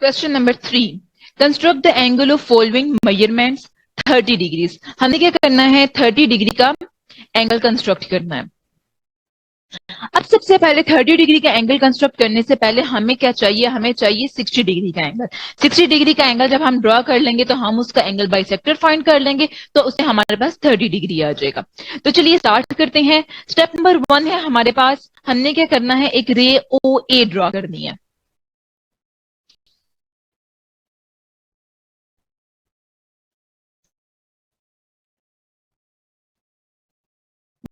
Question number 3, construct the angle of following measurements 30 degrees. हमें क्या करना है, 30 डिग्री का एंगल कंस्ट्रक्ट करना है। अब सबसे पहले 30 डिग्री का एंगल कंस्ट्रक्ट करने से पहले हमें क्या चाहिए, हमें चाहिए 60 डिग्री का एंगल। 60 डिग्री का एंगल जब हम ड्रॉ कर लेंगे तो हम उसका एंगल बाइसेक्टर फाइंड कर लेंगे, तो उससे हमारे पास 30 डिग्री आ जाएगा। तो चलिए स्टार्ट करते हैं। स्टेप नंबर 1 है हमारे पास, हमने क्या करना है, एक रे ओ ए ड्रॉ करनी है।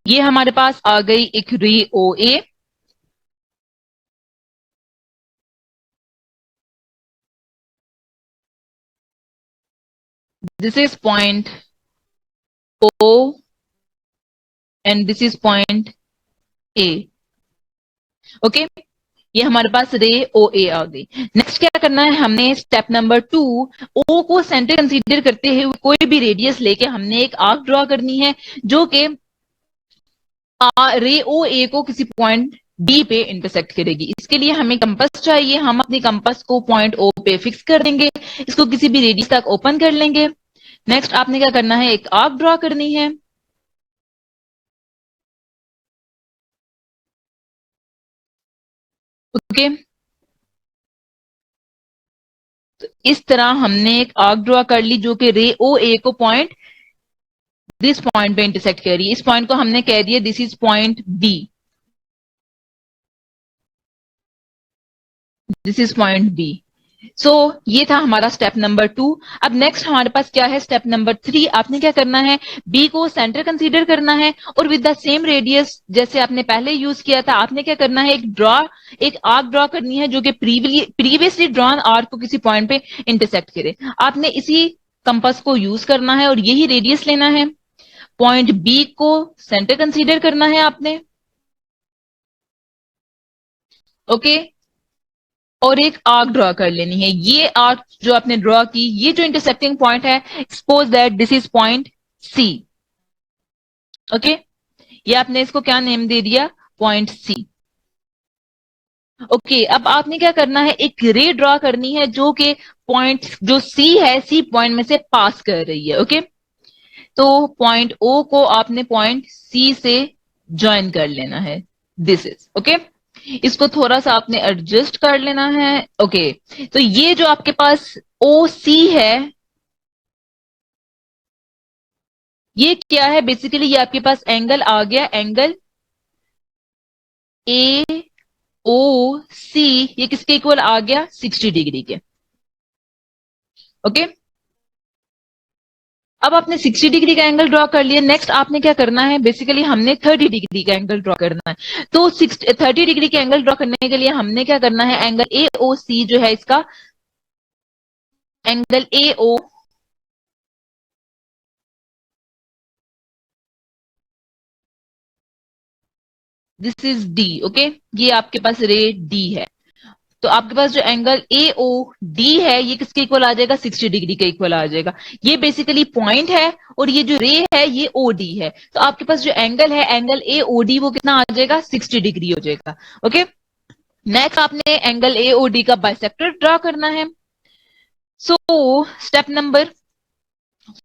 ये हमारे पास आ गई एक ray O A. This is point O and this is point A. Okay, ये हमारे पास रे ओ ए आ गई। नेक्स्ट क्या करना है, हमने स्टेप नंबर 2, ओ को सेंटर कंसीडर करते हुए कोई भी रेडियस लेके हमने एक आर्क ड्रॉ करनी है जो कि रे ओ ए को किसी पॉइंट डी पे इंटरसेक्ट करेगी। इसके लिए हमें कंपास चाहिए, हम अपने कंपास को पॉइंट ओ पे फिक्स कर देंगे, इसको किसी भी रेडियस तक ओपन कर लेंगे। नेक्स्ट आपने क्या करना है, एक आर्क ड्रॉ करनी है। ओके, तो इस तरह हमने एक आर्क ड्रॉ कर ली जो कि रे ओ ए को पॉइंट दिस पॉइंट पे इंटरसेक्ट कर रही है। इस पॉइंट को हमने कह दिया this is point B, this is point B. So ये था हमारा स्टेप नंबर 2। अब नेक्स्ट हमारे पास क्या है, स्टेप नंबर 3। आपने क्या करना है, बी को सेंटर कंसीडर करना है और विद द सेम रेडियस जैसे आपने पहले यूज किया था, आपने क्या करना है, एक आर्क ड्रॉ करनी है जो कि प्रीवियसली ड्रॉन आर्क को किसी पॉइंट पे इंटरसेक्ट करे। आपने इसी कंपास को यूज करना है और यही रेडियस लेना है। पॉइंट बी को सेंटर कंसीडर करना है आपने। ओके, और एक आर्क ड्रॉ कर लेनी है। ये आर्क जो आपने ड्रॉ की, ये जो इंटरसेक्टिंग पॉइंट है, suppose that this is point C. Okay, ये आपने इसको क्या नेम दे दिया, पॉइंट सी। ओके, अब आपने क्या करना है, एक रे ड्रॉ करनी है जो कि पॉइंट जो सी है, सी पॉइंट में से पास कर रही है। ओके, तो पॉइंट ओ को आपने पॉइंट सी से ज्वाइन कर लेना है। This is okay. इसको थोड़ा सा आपने एडजस्ट कर लेना है। ओके, तो ये जो आपके पास ओ सी है, ये क्या है, बेसिकली ये आपके पास एंगल आ गया, एंगल ए ओ सी। ये किसके इक्वल आ गया, 60 डिग्री के। ओके, अब आपने 60 डिग्री का एंगल ड्रॉ कर लिया। नेक्स्ट आपने क्या करना है, बेसिकली हमने 30 डिग्री का एंगल ड्रॉ करना है। तो 30 डिग्री का एंगल ड्रॉ करने के लिए हमने क्या करना है, एंगल ए ओ सी जो है, इसका angle A O, this is D. Okay, ये आपके पास रे डी है। तो आपके पास जो एंगल ए ओ डी है, ये किसके इक्वल आ जाएगा, 60 डिग्री के इक्वल आ जाएगा। ये बेसिकली पॉइंट है और ये जो रे है ये ओ डी है। तो आपके पास जो एंगल है, एंगल ए ओ डी, वो कितना आ जाएगा, 60 डिग्री हो जाएगा। ओके, नेक्स्ट आपने एंगल ए ओ डी का बाइसेक्टर ड्रॉ करना है। सो स्टेप नंबर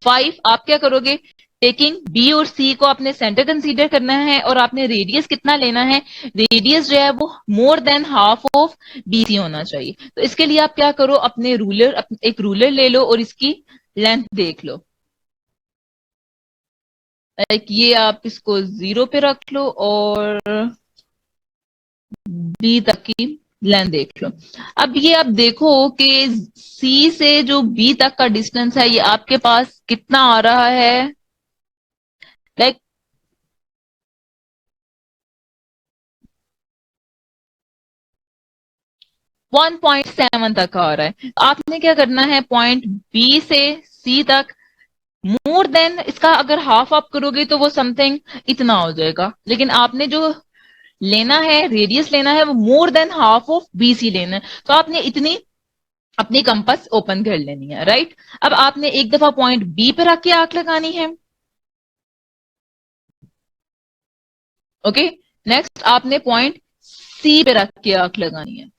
5, आप क्या करोगे, टेकिंग बी और सी को आपने सेंटर कंसीडर करना है और आपने रेडियस कितना लेना है, रेडियस जो है वो more than half of B C होना चाहिए। तो इसके लिए आप क्या करो, अपने रूलर, एक रूलर ले लो और इसकी लेंथ देख लो। लाइक ये आप इसको 0 पे रख लो और बी तक की लेंथ देख लो। अब ये आप देखो कि सी से जो बी तक का डिस्टेंस है, ये आपके पास कितना आ रहा है, लाइक 1.7 तक आ रहा है। तो आपने क्या करना है, पॉइंट बी से सी तक मोर देन इसका अगर हाफ आप करोगे तो वो समथिंग इतना हो जाएगा, लेकिन आपने जो लेना है, रेडियस लेना है, वो more than half of B C लेना है। तो आपने इतनी अपनी कंपास ओपन कर लेनी है, राइट। अब आपने एक दफा पॉइंट बी पे रख के आंख लगानी है। ओके, नेक्स्ट आपने पॉइंट सी पे रख के आंख लगानी है।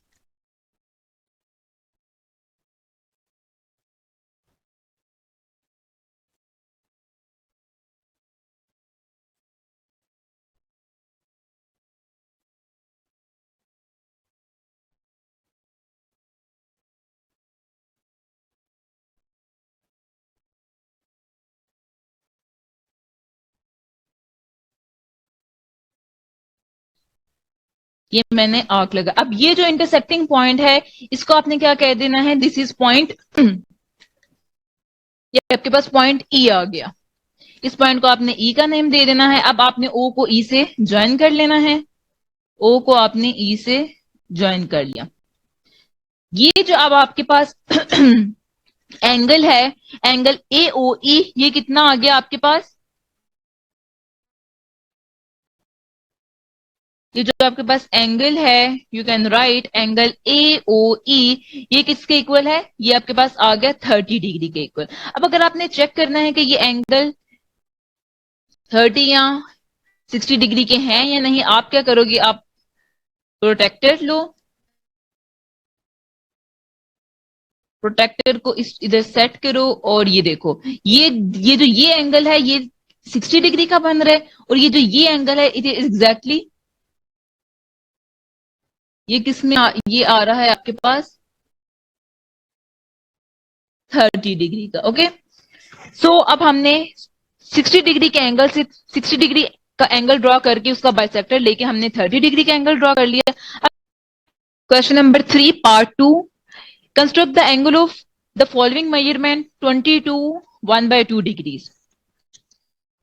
ये मैंने आर्क लगा। अब ये जो इंटरसेक्टिंग पॉइंट है इसको आपने क्या कह देना है, दिस इज पॉइंट, ये आपके पास पॉइंट ई आ गया। इस पॉइंट को आपने ई का नेम दे देना है। अब आपने ओ को ई से ज्वाइन कर लेना है, ओ को आपने ई से ज्वाइन कर लिया। ये जो अब आपके पास एंगल है, एंगल ए ओ ई, ये कितना आ गया आपके पास, ये जो आपके पास एंगल है, you can write angle A O E, ये किसके इक्वल है, ये आपके पास आ गया 30 डिग्री के इक्वल। अब अगर आपने चेक करना है कि ये एंगल 30 या 60 डिग्री के हैं या नहीं, आप क्या करोगे, आप प्रोटेक्टर लो, प्रोटेक्टर को इस इधर सेट करो और ये देखो, ये जो ये एंगल है ये 60 डिग्री का बन रहा है, और ये जो ये एंगल है इट इज एग्जैक्टली, ये किसमें ये आ रहा है आपके पास 30 डिग्री का। ओके, सो अब हमने 60 डिग्री के एंगल से 60 डिग्री का एंगल ड्रॉ करके उसका बाइसेक्टर लेके हमने 30 डिग्री का एंगल ड्रॉ कर लिया। Question number 3 part 2, construct the angle of the following measurement 22 1/2 degrees.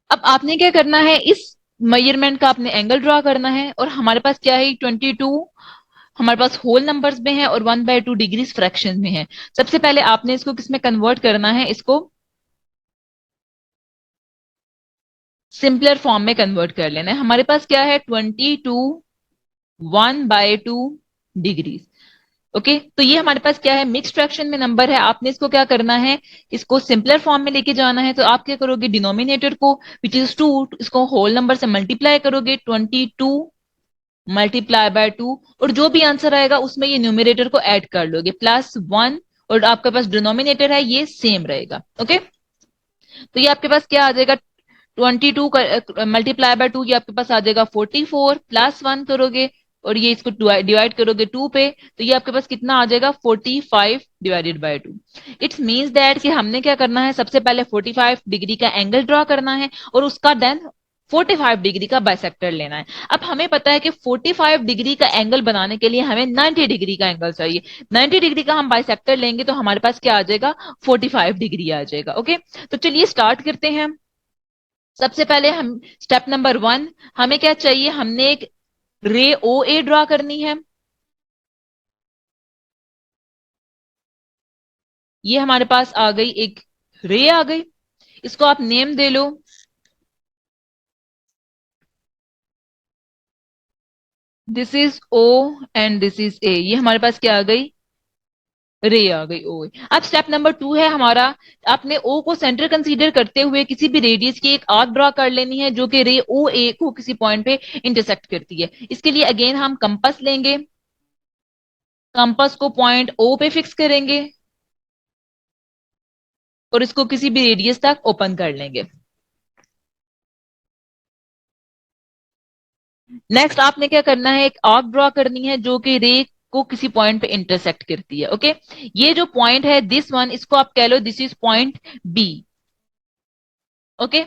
अब आपने क्या करना है, इस मेजरमेंट का आपने एंगल ड्रॉ करना है, और हमारे पास क्या है 22 हमारे पास होल नंबर्स में है और 1/2 डिग्रीज फ्रैक्शन में है। सबसे पहले आपने इसको किसमें कन्वर्ट करना है, इसको सिंपलर फॉर्म में कन्वर्ट कर लेना है। हमारे पास क्या है 22 1/2 डिग्रीज। ओके, तो ये हमारे पास क्या है, मिक्स फ्रैक्शन में नंबर है। आपने इसको क्या करना है, इसको सिंपलर फॉर्म में लेके जाना है। तो आप क्या करोगे, डिनोमिनेटर को विच इज 2, इसको होल नंबर से मल्टीप्लाई करोगे, 22 मल्टीप्लाई बाय 2, और जो भी आंसर आएगा उसमें ये न्यूमिनेटर को ऐड कर लोगे +1, और आपके पास डिनोमिनेटर है ये सेम रहेगा। ओके, तो ये आपके पास क्या आ जाएगा, 22 मल्टीप्लाई बाय 2, ये आपके पास आ जाएगा 44, +1 करोगे और ये इसको डिवाइड करोगे 2 पे, तो ये आपके पास कितना आ जाएगा 45 divided by 2। It's means that कि हमने क्या करना है, सबसे पहले 45 डिग्री का एंगल ड्रॉ करना है और उसका देन 45 डिग्री का बाइसेक्टर लेना है। अब हमें पता है कि 45 डिग्री का एंगल बनाने के लिए हमें 90 डिग्री का एंगल चाहिए। 90 डिग्री का हम बाइसेक्टर लेंगे तो हमारे पास क्या आ जाएगा, 45 डिग्री आ जाएगा। ओके, तो चलिए स्टार्ट करते हैं। सबसे पहले हम स्टेप नंबर 1, हमें क्या चाहिए, हमने एक रे ओ ए ड्रॉ करनी है। ये हमारे पास आ गई, एक रे आ गई, इसको आप नेम दे लो, this is O and this is A. ये हमारे पास क्या आ गई, रे आ गई ओ। अब स्टेप नंबर 2 है हमारा, आपने ओ को सेंटर कंसीडर करते हुए किसी भी रेडियस की एक आर्क ड्रॉ कर लेनी है जो कि रे ओ ए को किसी पॉइंट पे इंटरसेक्ट करती है। इसके लिए अगेन हम कंपास लेंगे, कंपास को पॉइंट ओ पे फिक्स करेंगे और इसको किसी भी रेडियस तक ओपन कर लेंगे। नेक्स्ट आपने क्या करना है, एक आर्क ड्रॉ करनी है जो कि रे को किसी पॉइंट पे इंटरसेक्ट करती है। ओके, ये जो पॉइंट है दिस वन, इसको आप कह लो this is point B. Okay,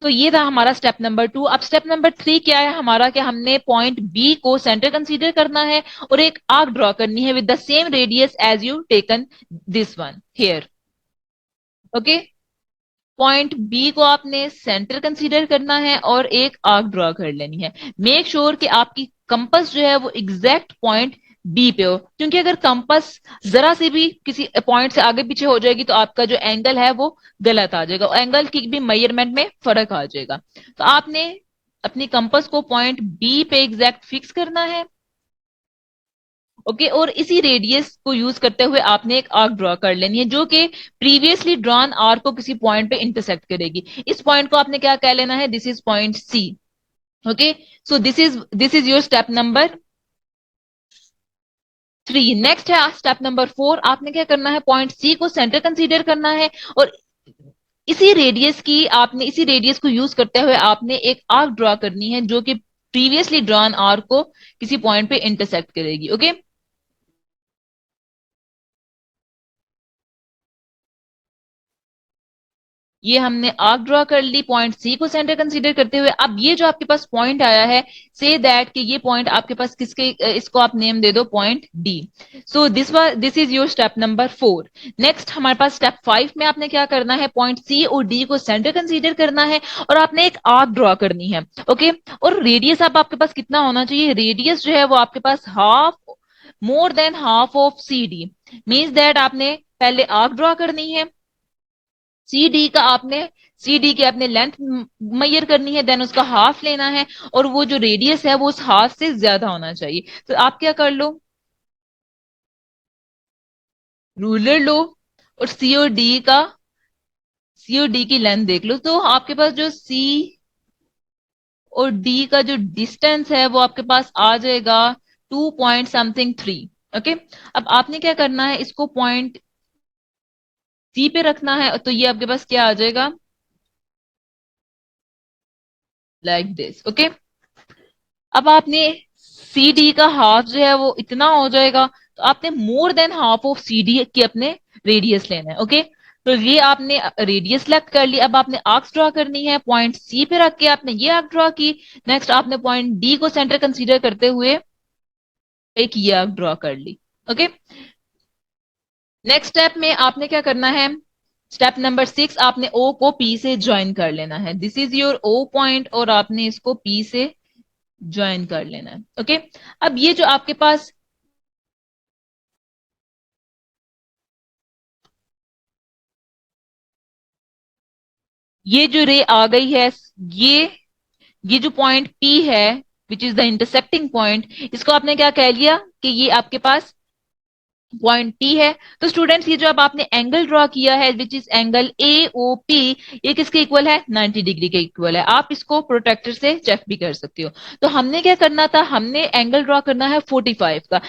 तो ये था हमारा स्टेप नंबर 2। अब स्टेप नंबर 3 क्या है हमारा, कि हमने पॉइंट बी को सेंटर कंसीडर करना है और एक आर्क ड्रॉ करनी है with the same radius as you taken this one here. Okay, point B को आपने सेंटर कंसीडर करना है और एक आर्क ड्रॉ कर लेनी है। मेक श्योर कि आपकी कंपास जो है वो एग्जैक्ट पॉइंट बी पे हो, क्योंकि अगर कंपास जरा सी भी किसी पॉइंट से आगे पीछे हो जाएगी तो आपका जो एंगल है वो गलत आ जाएगा, एंगल की भी मेजरमेंट में फर्क आ जाएगा। तो आपने अपनी कंपास को पॉइंट बी पे एग्जैक्ट फिक्स करना है। ओके, और इसी रेडियस को यूज करते हुए आपने एक आर्क ड्रॉ कर लेनी है जो कि प्रीवियसली ड्रॉन आर्क को किसी पॉइंट पे इंटरसेक्ट करेगी। इस पॉइंट को आपने क्या कह लेना है, this is point C. Okay, so this is your step number 3। Next है स्टेप नंबर 4, आपने क्या करना है, पॉइंट सी को सेंटर कंसीडर करना है और इसी रेडियस को यूज करते हुए आपने एक आर्क ड्रॉ करनी है जो कि प्रीवियसली ड्रॉन आर्क को किसी पॉइंट पे इंटरसेक्ट करेगी। ओके, ये हमने आर्क ड्रॉ कर ली पॉइंट सी को सेंटर कंसीडर करते हुए। अब ये जो आपके पास पॉइंट आया है, से दैट कि ये पॉइंट आपके पास किसके, इसको आप नेम दे दो point D. So this is your step number 4। Next हमारे पास स्टेप 5 में आपने क्या करना है, पॉइंट सी और डी को सेंटर कंसीडर करना है और आपने एक आर्क ड्रॉ करनी है। ओके, और रेडियस अब आपके पास कितना होना चाहिए, रेडियस जो है वो आपके पास half, more than half of C D. Means that आपने पहले आर्क ड्रॉ करनी है, सी डी का आपने, सी डी की आपने लेंथ मैयर करनी है, देन उसका हाफ लेना है, और वो जो रेडियस है वो उस हाफ से ज्यादा होना चाहिए। तो आप क्या कर लो, रूलर लो और सी और डी का, सी और डी की लेंथ देख लो। तो आपके पास जो सी और डी का जो डिस्टेंस है वो आपके पास आ जाएगा 2 पॉइंट समथिंग 3। ओके, अब आपने क्या करना है, इसको पॉइंट सी पे रखना है, तो ये आपके पास क्या आ जाएगा, लाइक दिस। ओके, अब आपने सी डी का हाफ जो है वो इतना हो जाएगा, तो आपने more than half of C D की अपने रेडियस लेना है। ओके, तो ये आपने रेडियस सेलेक्ट कर ली। अब आपने आर्क्स ड्रॉ करनी है, पॉइंट सी पे रख के आपने ये आर्क ड्रॉ की। नेक्स्ट आपने पॉइंट डी को सेंटर कंसीडर करते हुए एक ये आर्क ड्रॉ कर ली। ओके, नेक्स्ट स्टेप में आपने क्या करना है, स्टेप नंबर 6, आपने ओ को पी से ज्वाइन कर लेना है। This is your O point और आपने इसको पी से ज्वाइन कर लेना है। ओके, अब ये जो आपके पास, ये जो रे आ गई है, ये ये जो पॉइंट पी है which is the intersecting point, इसको आपने क्या कह लिया कि ये आपके पास पॉइंट पी है। तो स्टूडेंट्स ये जो अब आपने एंगल ड्रॉ किया है which is angle A O P, ये किसके इक्वल है, 90 डिग्री के इक्वल है। आप इसको प्रोटेक्टर से चेक भी कर सकते हो। तो हमने क्या करना था, हमने एंगल ड्रॉ करना है 45 का,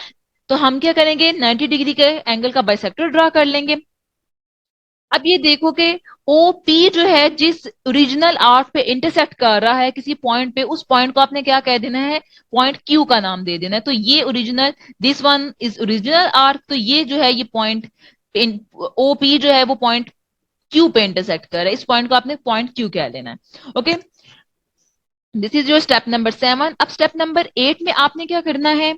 तो हम क्या करेंगे, 90 डिग्री के एंगल का बाइसेक्टर ड्रॉ कर लेंगे। अब ये देखो कि ओपी जो है जिस ओरिजिनल आर्क पे इंटरसेक्ट कर रहा है किसी पॉइंट पे, उस पॉइंट को आपने क्या कह देना है, पॉइंट क्यू का नाम दे देना है। तो ये original, this one is original arc, तो ये जो है ये पॉइंट ओपी जो है वो पॉइंट क्यू पे इंटरसेक्ट कर रहा है, इस पॉइंट को आपने पॉइंट क्यू कह लेना है। Okay, this is your step number 7। अब स्टेप नंबर 8 में आपने क्या करना है,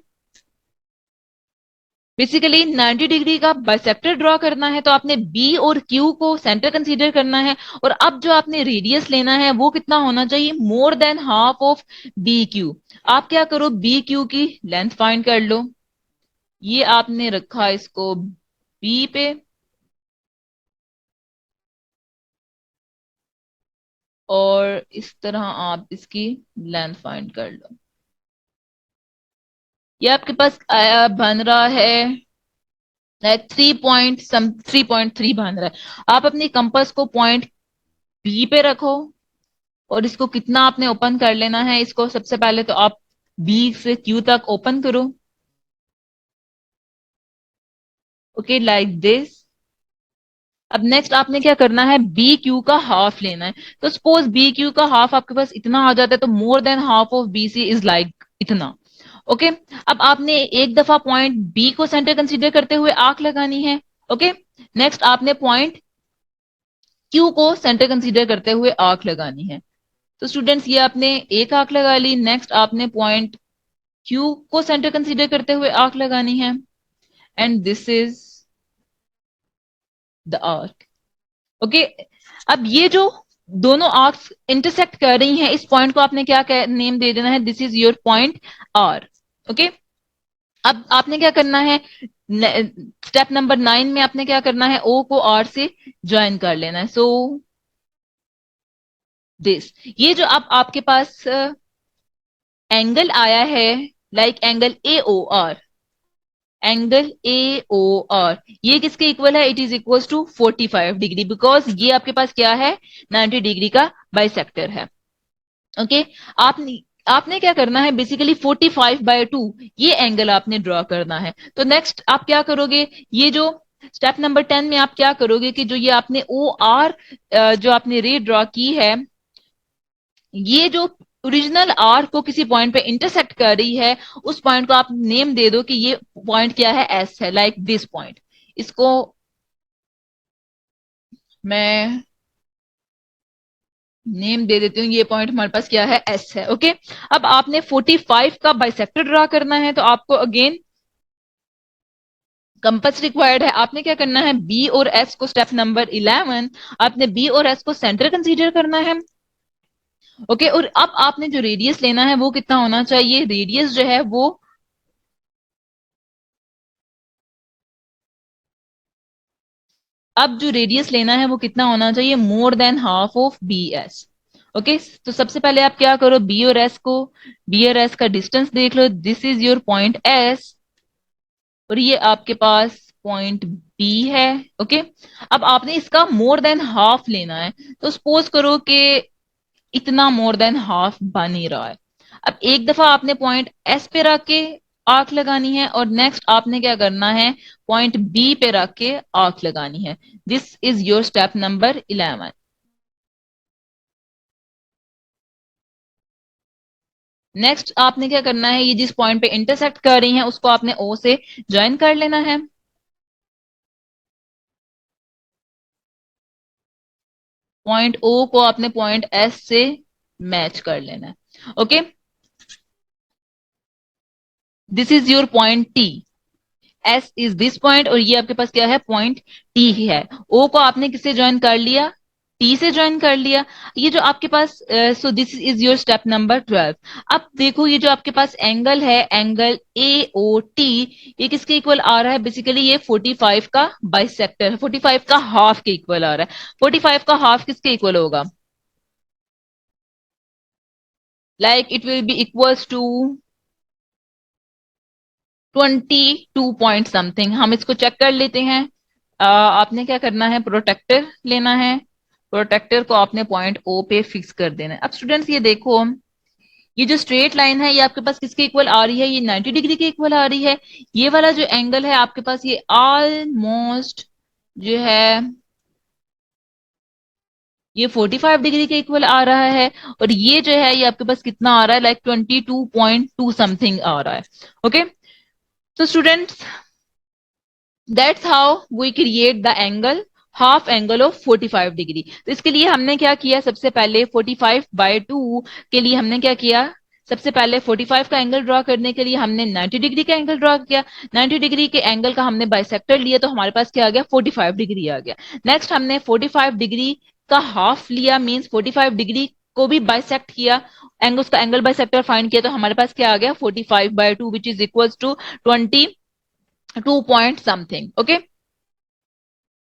बेसिकली 90 डिग्री का बाइसेक्टर ड्रॉ करना है। तो आपने बी और क्यू को सेंटर कंसीडर करना है, और अब जो आपने रेडियस लेना है वो कितना होना चाहिए, more than half of B Q. आप क्या करो, बी क्यू की लेंथ फाइंड कर लो। ये आपने रखा इसको बी पे, और इस तरह आप इसकी लेंथ फाइंड कर लो। ये आपके पास आया, बन रहा है 3.3 बन रहा है। आप अपनी कंपास को पॉइंट बी पे रखो, और इसको कितना आपने ओपन कर लेना है, इसको सबसे पहले तो आप बी से क्यू तक ओपन करो। Okay, like this. अब नेक्स्ट आपने क्या करना है, बी क्यू का हाफ लेना है। तो सपोज बी क्यू का हाफ आपके पास इतना आ जाता है, तो more than half of B C is like इतना। ओके, अब आपने एक दफा पॉइंट बी को सेंटर कंसीडर करते हुए आर्क लगानी है। ओके, नेक्स्ट आपने पॉइंट क्यू को सेंटर कंसीडर करते हुए आर्क लगानी है। तो स्टूडेंट्स ये आपने एक आर्क लगा ली। नेक्स्ट आपने पॉइंट क्यू को सेंटर कंसीडर करते हुए आर्क लगानी है, and this is the arc. Okay, अब ये जो दोनों आर्क्स इंटरसेक्ट कर रही हैं, इस पॉइंट को आपने क्या नेम दे देना है, this is your point R. Okay, अब आपने क्या करना है, स्टेप नंबर 9 में आपने क्या करना है, ओ को आर से ज्वाइन कर लेना है। सो दिस, ये जो अब आपके पास एंगल आया है, like angle A O R, angle A O R, ये किसके इक्वल है, it is equal to 45 degree, because ये आपके पास क्या है, 90 डिग्री का बाइसेक्टर है। ओके, आपने आपने क्या करना है, बेसिकली 45/2 ये एंगल आपने ड्रॉ करना है। तो नेक्स्ट आप क्या करोगे, ये जो स्टेप नंबर 10 में आप क्या करोगे कि जो ये आपने ओ आर जो आपने रे ड्रॉ की है, ये जो ओरिजिनल आर को किसी पॉइंट पे इंटरसेक्ट कर रही है, उस पॉइंट को आप नेम दे दो कि ये पॉइंट क्या है, एस है, लाइक दिस पॉइंट। इसको मैं नेम दे देती हूँ, ये पॉइंट हमारे पास क्या है, एस है। ओके, अब आपने 45 का बाइसेक्टर ड्रा करना है, तो आपको अगेन कंपास रिक्वायर्ड है। आपने क्या करना है, बी और एस को, स्टेप नंबर 11, आपने बी और एस को सेंटर कंसीडर करना है। ओके, और अब आपने जो रेडियस लेना है वो कितना होना चाहिए, रेडियस जो है वो, अब जो रेडियस लेना है वो कितना होना चाहिए, more than half of B S. Okay, तो सबसे पहले आप क्या करो, बी और एस को, बी और एस का डिस्टेंस देख लो, this is your point S, और ये आपके पास पॉइंट बी है। ओके, अब आपने इसका मोर देन हाफ लेना है, तो सपोज करो कि इतना मोर देन हाफ बन ही रहा है। अब एक दफा आपने पॉइंट एस पे रख के आंख लगानी है, और नेक्स्ट आपने क्या करना है, पॉइंट बी पे रख के आंख लगानी है। This is your step number 11। Next आपने क्या करना है, ये जिस पॉइंट पे इंटरसेक्ट कर रही है उसको आपने ओ से ज्वाइन कर लेना है। पॉइंट ओ को आपने पॉइंट एस से मैच कर लेना है। Okay, this is your point T, S is this point, और ये आपके पास क्या है, पॉइंट टी ही है। ओ को आपने किससे ज्वाइन कर लिया, टी से ज्वाइन कर लिया। ये जो आपके पास, so this is your step number 12। अब देखो ये जो आपके पास एंगल है, एंगल ए ओ टी, ये किसके इक्वल आ रहा है, बेसिकली ये 45 का बाइसेक्टर है, 45 का हाफ के इक्वल आ रहा है। 45 का हाफ किसके इक्वल होगा, like it will be equals to 22 point something. हम इसको चेक कर लेते हैं। आपने क्या करना है, प्रोटेक्टर लेना है, प्रोटेक्टर को आपने पॉइंट ओ पे फिक्स कर देना है। अब स्टूडेंट्स ये देखो, ये जो स्ट्रेट लाइन है ये आपके पास किसके इक्वल आ रही है, ये 90 डिग्री के इक्वल आ रही है। ये वाला जो एंगल है आपके पास, ये ऑलमोस्ट जो है ये 45 डिग्री के इक्वल आ रहा है, और ये जो है ये आपके पास कितना आ रहा है, लाइक 22.2 समथिंग आ रहा है। ओके, तो students that's how we create the angle, half angle of 45 degree. तो इसके लिए हमने क्या किया, सबसे पहले 45/2 के लिए हमने क्या किया, सबसे पहले 45 का एंगल ड्रॉ करने के लिए हमने 90 डिग्री का एंगल ड्रॉ किया। 90 डिग्री के एंगल का हमने बाइसेक्टर लिया, तो हमारे पास क्या आ गया, 45 डिग्री आ गया। नेक्स्ट हमने 45 डिग्री का हाफ लिया, मीन्स 45 डिग्री को भी बाइसेक्ट किया, एंगल, उसका एंगल बाइसेक्टर फाइंड किया, तो हमारे पास क्या आ गया, 45/2 which is equal to 22 point something. Okay,